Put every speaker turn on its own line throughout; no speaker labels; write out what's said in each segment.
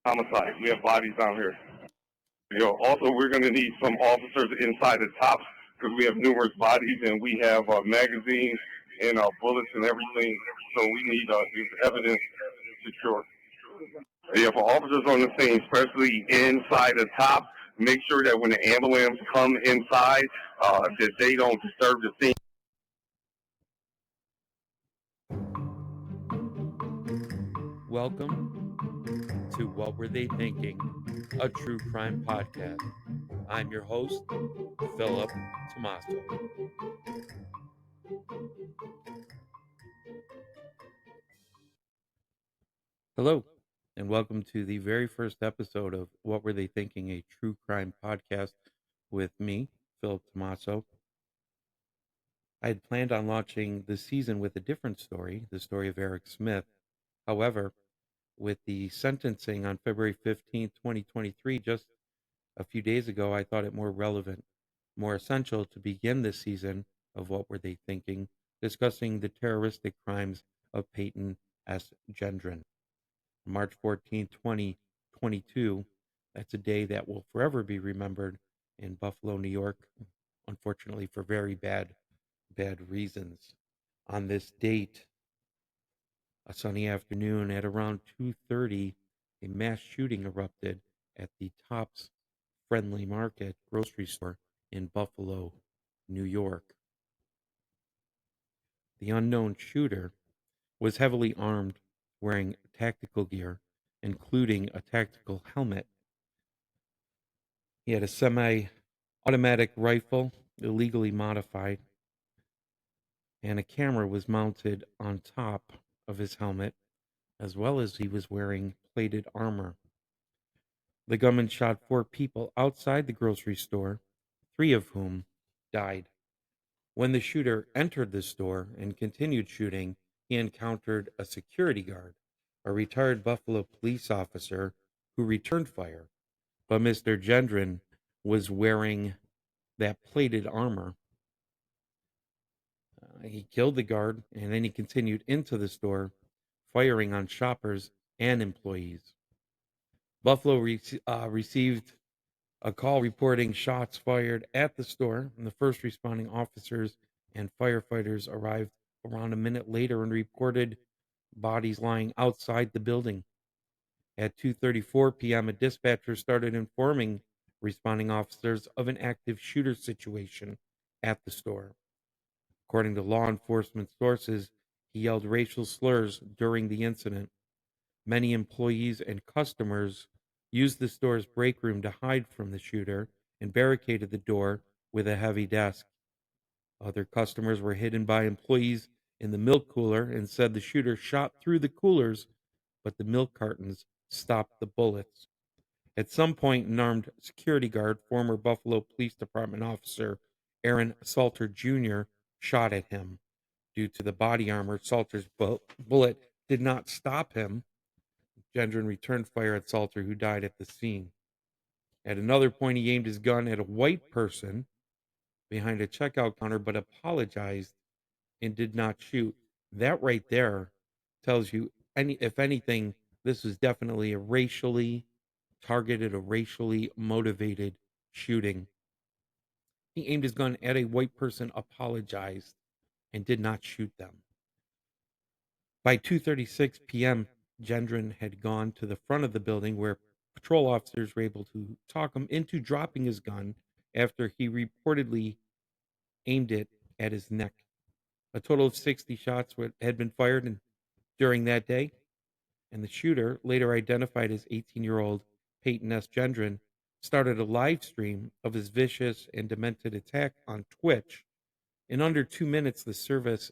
homicide. We have bodies down here. Also, we're going to need some officers inside the tops because we have numerous bodies and we have magazines and bullets and everything. So we need this evidence secure. For officers on the scene, especially inside the top, make sure that when the ambulance come inside, that they don't disturb the scene.
Welcome to What Were They Thinking, a true crime podcast. I'm your host, Philip Tomaso. Hello, and welcome to the very first episode of What Were They Thinking, a true crime podcast with me, Philip Tomaso. I had planned on launching the season with a different story, the story of Eric Smith. However, with the sentencing on February 15th, 2023, just a few days ago, I thought it more relevant, more essential to begin this season of What Were They Thinking, discussing the terroristic crimes of Payton S. Gendron. March 14th, 2022, that's a day that will forever be remembered in Buffalo, New York, unfortunately for very bad reasons. On this date, a sunny afternoon at around 2:30, a mass shooting erupted at the Tops Friendly Market grocery store in Buffalo, New York. The unknown shooter was heavily armed, wearing tactical gear, including a tactical helmet. He had a semi-automatic rifle, illegally modified, and a camera was mounted on top of his helmet, as well as he was wearing plated armor. The gunman shot 4 people outside the grocery store, 3 of whom died. When the shooter entered the store and continued shooting, he encountered a security guard, a retired Buffalo police officer, who returned fire. But Mr. Gendron was wearing that plated armor. He killed the guard, and then he continued into the store, firing on shoppers and employees. Buffalo received a call reporting shots fired at the store, and the first responding officers and firefighters arrived around a minute later and reported bodies lying outside the building. At 2:34 p.m., a dispatcher started informing responding officers of an active shooter situation at the store. According to law enforcement sources, he yelled racial slurs during the incident. Many employees and customers used the store's break room to hide from the shooter and barricaded the door with a heavy desk. Other customers were hidden by employees in the milk cooler and said the shooter shot through the coolers, but the milk cartons stopped the bullets. At some point, an armed security guard, former Buffalo Police Department officer Aaron Salter Jr., shot at him. Due to the body armor, Salter's bullet did not stop him. Gendron returned fire at Salter, who died at the scene. At another point, he aimed his gun at a white person behind a checkout counter, but apologized and did not shoot. That right there tells you, if anything, this was definitely a racially targeted, a racially motivated shooting. He aimed his gun at a white person, apologized, and did not shoot them. By 2:36 p.m., Gendron had gone to the front of the building where patrol officers were able to talk him into dropping his gun after he reportedly aimed it at his neck. A total of 60 shots had been fired during that day, and the shooter, later identified as 18-year-old Payton S. Gendron, started a live stream of his vicious and demented attack on Twitch. In under 2 minutes, the service,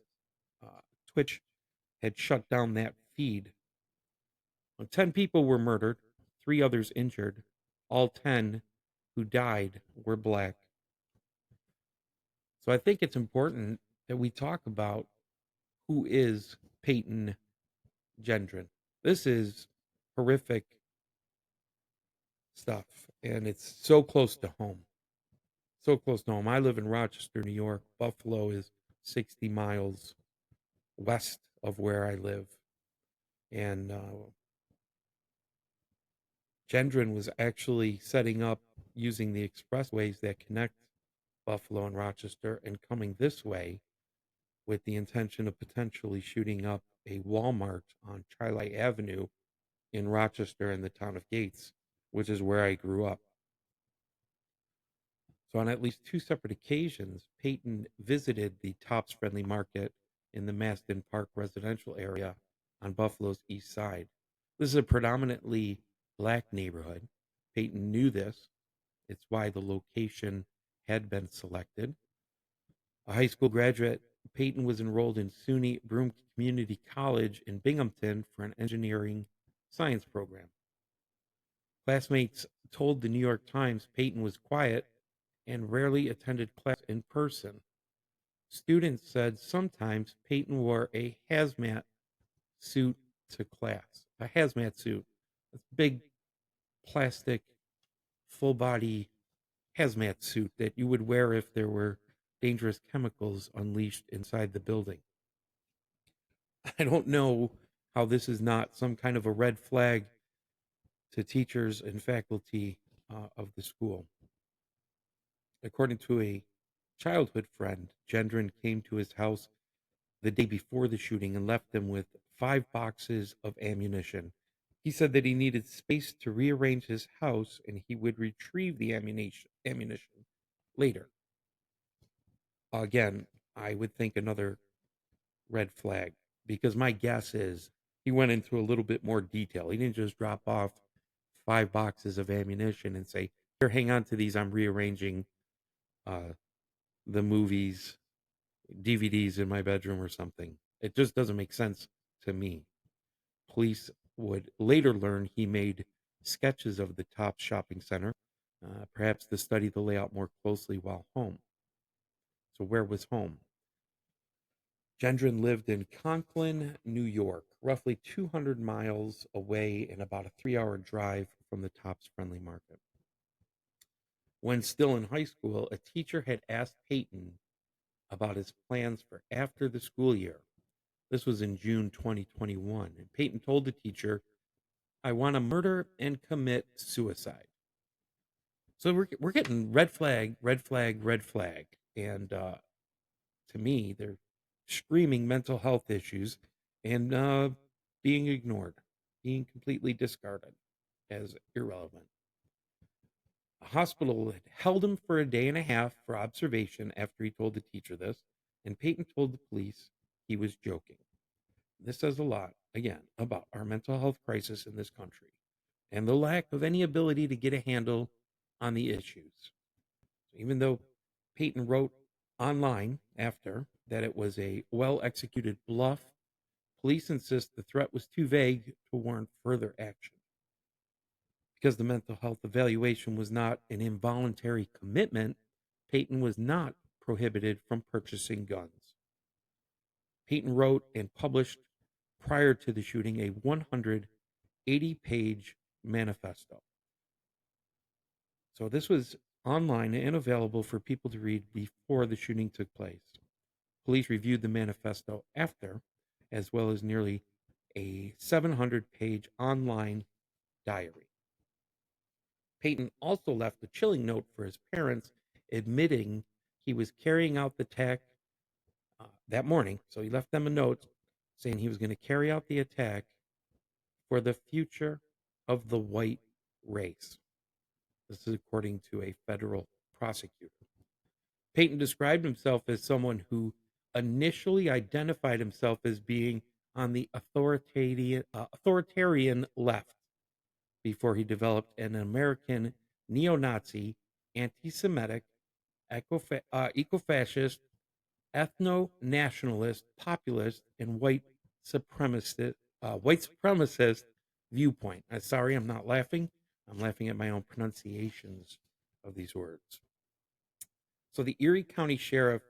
Twitch, had shut down that feed. 10 people were murdered, 3 others injured. All 10 who died were black. So I think it's important that we talk about who is Payton Gendron. This is horrific stuff, and it's so close to home. So close to home. I live in Rochester, New York. Buffalo is 60 miles west of where I live. And Gendron was actually setting up using the expressways that connect Buffalo and Rochester and coming this way with the intention of potentially shooting up a Walmart on Chi Avenue in Rochester in the town of Gates, which is where I grew up. So, on at least two separate occasions, Payton visited the Tops Friendly Market in the Maston Park residential area on Buffalo's east side. This is a predominantly black neighborhood. Payton knew this. It's why the location had been selected. A high school graduate, Payton was enrolled in SUNY Broome Community College in Binghamton for an engineering science program. Classmates told the New York Times Payton was quiet and rarely attended class in person. Students said sometimes Payton wore a hazmat suit to class. A hazmat suit. That's big plastic full body hazmat suit that you would wear if there were dangerous chemicals unleashed inside the building. I don't know how this is not some kind of a red flag to teachers and faculty of the school. According to a childhood friend, Gendron came to his house the day before the shooting and left him with 5 boxes of ammunition. He said that he needed space to rearrange his house and he would retrieve the ammunition later. Again, I would think another red flag because my guess is he went into a little bit more detail. He didn't just drop off 5 boxes of ammunition and say, "Here, hang on to these. I'm rearranging uh, the movies, DVDs in my bedroom or something." It just doesn't make sense to me. Police would later learn he made sketches of the top shopping center, perhaps to study the layout more closely while home. So, where was home? Gendron lived in Conklin, New York, roughly 200 miles away and about a 3 hour drive from the Tops Friendly Market. When still in high school, a teacher had asked Payton about his plans for after the school year. This was in June 2021. And Payton told the teacher, "I want to murder and commit suicide." So we're getting red flag, red flag, red flag. And to me, they're screaming mental health issues and being ignored, being completely discarded as irrelevant. A hospital had held him for a day and a half for observation after he told the teacher this, and Payton told the police he was joking. This says a lot, again, about our mental health crisis in this country and the lack of any ability to get a handle on the issues. So even though Payton wrote online after that it was a well executed bluff, police insist the threat was too vague to warrant further action. Because the mental health evaluation was not an involuntary commitment, Payton was not prohibited from purchasing guns. Payton wrote and published prior to the shooting a 180-page manifesto. So this was online and available for people to read before the shooting took place. Police reviewed the manifesto after, as well as nearly a 700-page online diary. Payton also left a chilling note for his parents, admitting he was carrying out the attack that morning. So he left them a note saying he was going to carry out the attack for the future of the white race. This is according to a federal prosecutor. Payton described himself as someone who initially identified himself as being on the authoritarian left before he developed an American neo-Nazi, anti-Semitic, eco-fascist, ethno-nationalist, populist, and white supremacist viewpoint. Sorry, I'm not laughing. I'm laughing at my own pronunciations of these words. So the Erie County Sheriff,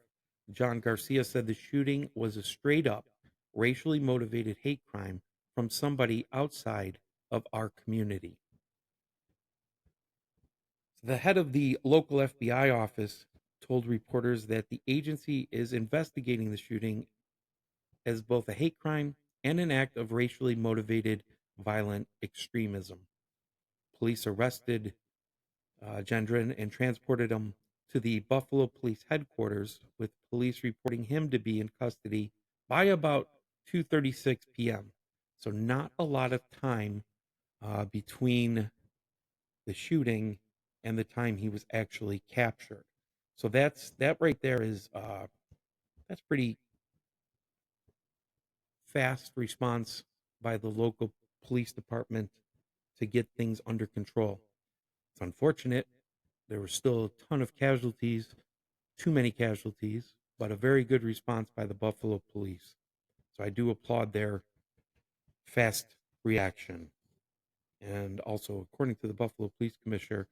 John Garcia, said the shooting was a straight up racially motivated hate crime from somebody outside of our community. The head of the local FBI office told reporters that the agency is investigating the shooting as both a hate crime and an act of racially motivated violent extremism. Police arrested Gendron and transported him to the Buffalo Police headquarters, with police reporting him to be in custody by about 2:36 p.m. So not a lot of time between the shooting and the time he was actually captured. So that right there is that's pretty fast response by the local police department to get things under control. It's unfortunate. There were still a ton of casualties, too many casualties, but a very good response by the Buffalo police. So I do applaud their fast reaction. And also, according to the Buffalo Police Commissioner,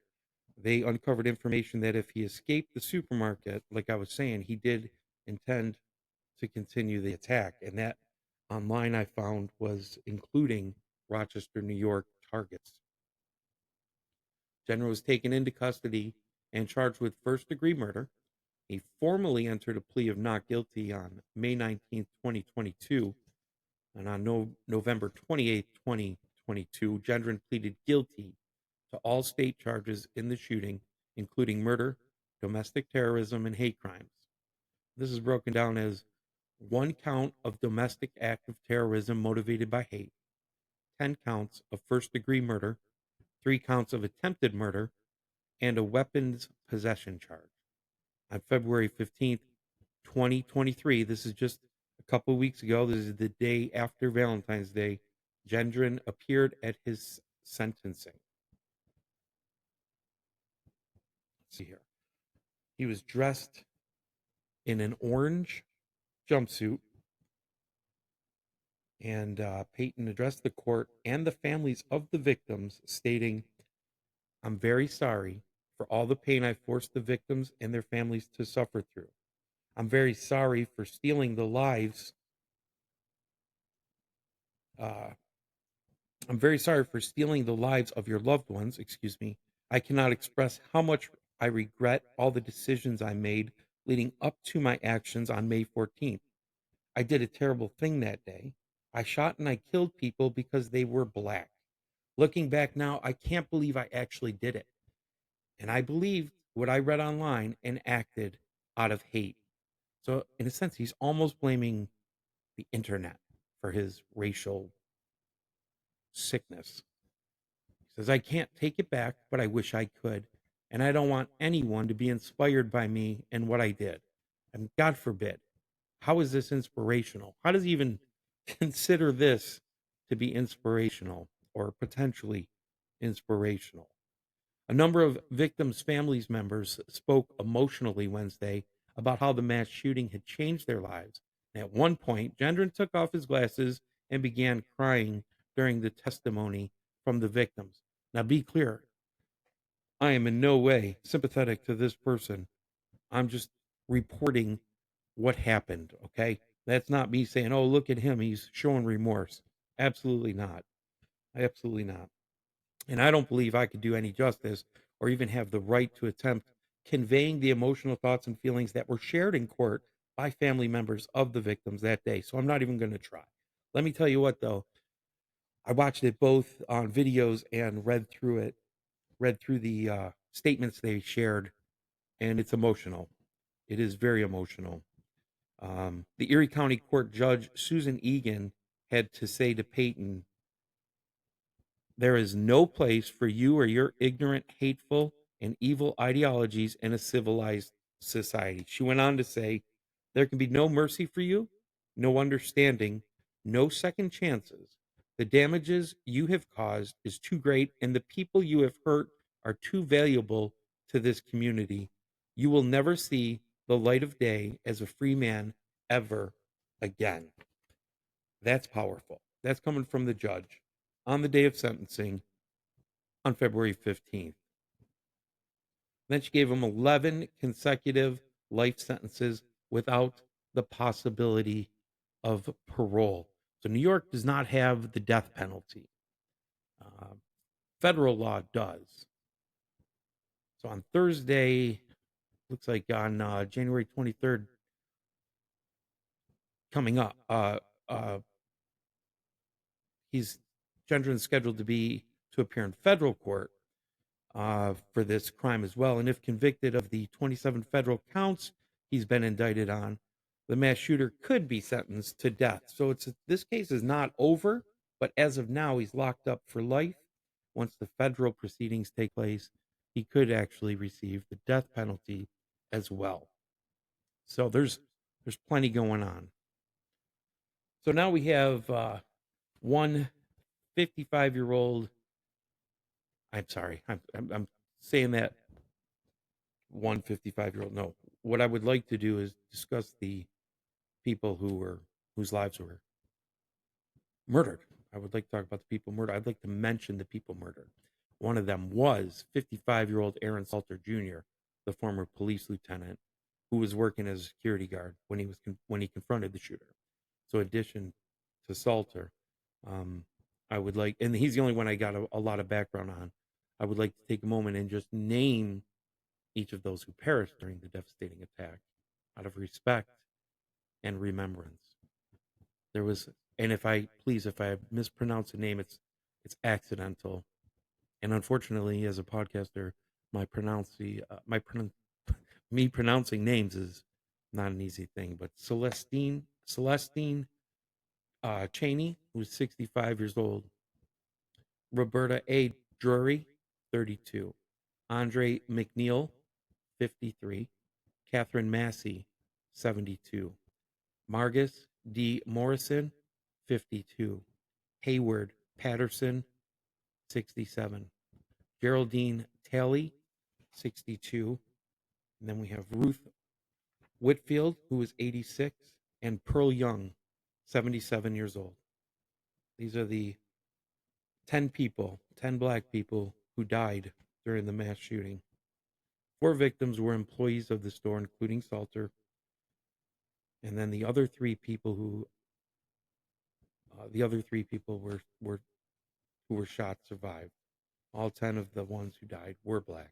they uncovered information that if he escaped the supermarket, like I was saying, he did intend to continue the attack. And that online I found was including Rochester, New York targets. General was taken into custody and charged with first-degree murder. He formally entered a plea of not guilty on May 19th, 2022. And on November 28th, 2022, Gendron pleaded guilty to all state charges in the shooting, including murder, domestic terrorism, and hate crimes. This is broken down as 1 count of domestic act of terrorism motivated by hate, 10 counts of first-degree murder, 3 counts of attempted murder, and a weapons possession charge. On February 15th, 2023, this is just a couple of weeks ago, this is the day after Valentine's Day, Gendron appeared at his sentencing. Let's see here. He was dressed in an orange jumpsuit, and Payton addressed the court and the families of the victims, stating, "I'm very sorry for all the pain I forced the victims and their families to suffer through. I'm very sorry for stealing the lives. Uh, I'm very sorry for stealing the lives of your loved ones. Excuse me. I cannot express how much I regret all the decisions I made leading up to my actions on May 14th. I did a terrible thing that day. I shot and I killed people because they were black. Looking back now, I can't believe I actually did it. And I believed what I read online and acted out of hate." So, in a sense, he's almost blaming the internet for his racial sickness. He says, "I can't take it back, but I wish I could. And I don't want anyone to be inspired by me and what I did. And God forbid, how is this inspirational? How does he even consider this to be inspirational or potentially inspirational?" A number of victims' families members spoke emotionally Wednesday about how the mass shooting had changed their lives. At one point, Gendron took off his glasses and began crying during the testimony from the victims. Now, be clear, I am in no way sympathetic to this person. I'm just reporting what happened, okay? That's not me saying, "Oh, look at him, he's showing remorse." Absolutely not. Absolutely not. And I don't believe I could do any justice or even have the right to attempt conveying the emotional thoughts and feelings that were shared in court by family members of the victims that day. So I'm not even going to try. Let me tell you what, though, I watched it both on videos and read through the statements they shared, and it's emotional. It is very emotional. The Erie County Court Judge Susan Egan had to say to Payton, "There is no place for you or your ignorant, hateful, and evil ideologies in a civilized society." She went on to say, "There can be no mercy for you, no understanding, no second chances. The damages you have caused is too great, and the people you have hurt are too valuable to this community. You will never see the light of day as a free man ever again." That's powerful. That's coming from the judge on the day of sentencing on February 15th. Then she gave him 11 consecutive life sentences without the possibility of parole. So New York does not have the death penalty. Uh, Federal law does. So on Thursday, looks like on January 23rd, coming up, he's Gendron's scheduled to appear in federal court for this crime as well. And if convicted of the 27 federal counts he's been indicted on, the mass shooter could be sentenced to death. So this case is not over, but as of now, he's locked up for life. Once the federal proceedings take place, he could actually receive the death penalty as well. So there's plenty going on. So now we have one 55-year-old. I'm sorry, I'm saying that one 55-year-old. No, what I would like to do is discuss the people whose lives were murdered. I would like to talk about the people murdered. I'd like to mention the people murdered. One of them was 55-year-old Aaron Salter Jr., the former police lieutenant who was working as a security guard when he confronted the shooter. So, in addition to Salter, I would like, and he's the only one I got a lot of background on. I would like to take a moment and just name each of those who perished during the devastating attack out of respect and remembrance. There was, and if I mispronounce a name, it's accidental. And unfortunately, as a podcaster, me pronouncing names is not an easy thing. But Celestine Cheney, who's 65 years old, Roberta A. Drury, 32, Andre McNeil, 53, Catherine Massey, 72, Margus D. Morrison, 52, Hayward Patterson, 67, Geraldine Talley, 62, and then we have Ruth Whitfield, who is 86, and Pearl Young, 77 years old. These are the 10 black people who died during the mass shooting. 4 victims were employees of the store, including Salter. And then the other 3 people who were shot survived. All 10 of the ones who died were black.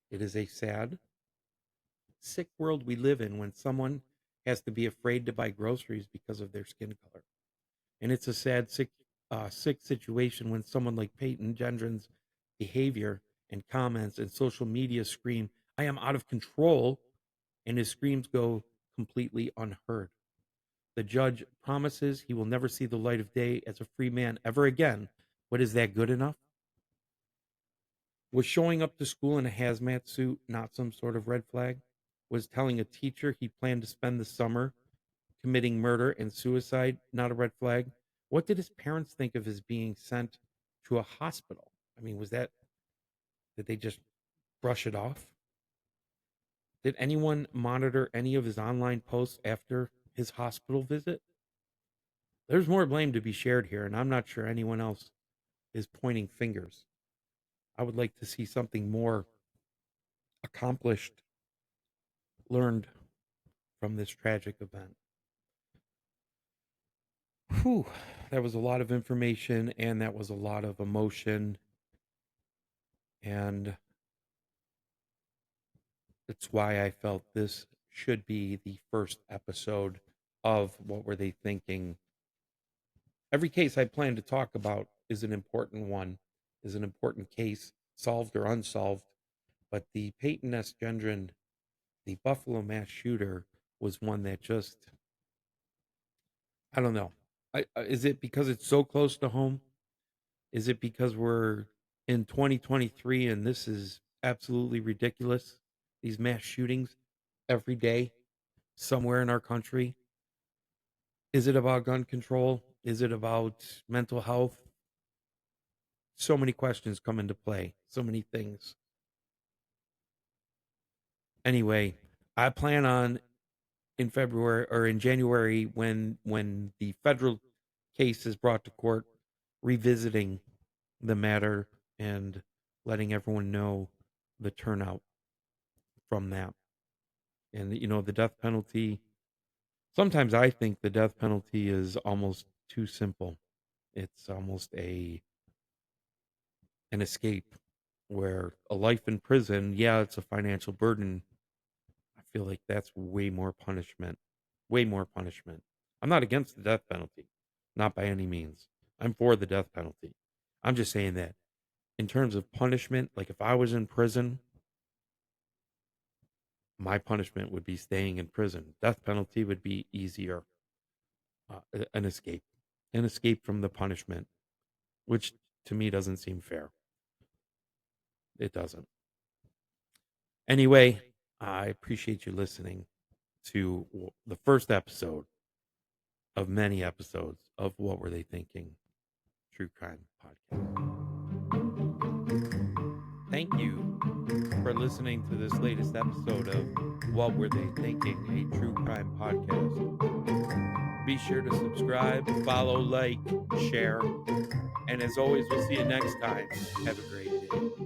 It is a sad, sick world we live in when someone has to be afraid to buy groceries because of their skin color. And it's a sad, sick situation when someone like Payton Gendron's behavior and comments and social media scream, "I am out of control," and his screams go completely unheard. The judge promises he will never see the light of day as a free man ever again. But is that good enough? Was showing up to school in a hazmat suit not some sort of red flag? Was telling a teacher he planned to spend the summer committing murder and suicide not a red flag? What did his parents think of his being sent to a hospital? I mean, did they just brush it off? Did anyone monitor any of his online posts after his hospital visit? There's more blame to be shared here, and I'm not sure anyone else is pointing fingers. I would like to see something more accomplished, learned from this tragic event. Whew, that was a lot of information and that was a lot of emotion. And that's why I felt this should be the first episode of What Were They Thinking? Every case I plan to talk about is an important one, is an important case, solved or unsolved. But the Payton S. Gendron, the Buffalo mass shooter, was one that just, I don't know. Is it because it's so close to home? Is it because we're in 2023 and this is absolutely ridiculous? These mass shootings every day somewhere in our country. Is it about gun control? Is it about mental health? So many questions come into play, so many things. Anyway, I plan on in February or in January when the federal case is brought to court, revisiting the matter and letting everyone know the turnout from that. And the death penalty, sometimes I think the death penalty is almost too simple. It's almost an escape, where a life in prison, yeah, it's a financial burden. I feel like that's way more punishment. Way more punishment. I'm not against the death penalty, not by any means. I'm for the death penalty. I'm just saying that In terms of punishment, like if I was in prison, my punishment would be staying in prison. Death penalty would be easier. An escape from the punishment, which to me doesn't seem fair. It doesn't. Anyway, I appreciate you listening to the first episode of many episodes of What Were They Thinking? True Crime Podcast. Thank you for listening to this latest episode of What Were They Thinking? A True Crime Podcast. Be sure to subscribe, follow, like, share. And as always, we'll see you next time. Have a great day.